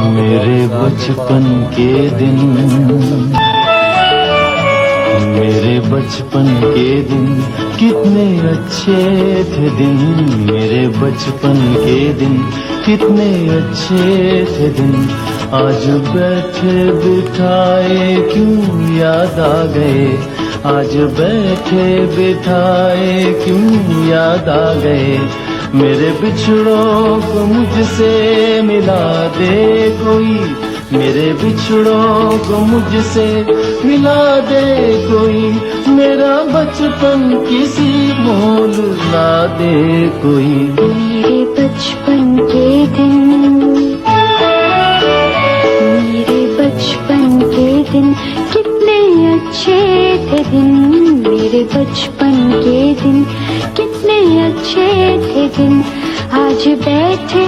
मेरे बचपन के दिन, मेरे बचपन के दिन कितने अच्छे थे दिन, मेरे बचपन के दिन कितने अच्छे थे दिन। आज बैठे बिठाए क्यों याद आ गए, आज बैठे बिठाए क्यों याद आ गए। मेरे बिछड़ों को मुझसे मिला दे कोई, मेरे बिछड़ों को मुझसे मिला दे कोई। मेरा बचपन किसी मोल ला दे कोई। मेरे बचपन के दिन, मेरे बचपन के दिन कितने अच्छे थे दिन, मेरे बचपन के दिन कितने अच्छे थे दिन। आज बैठे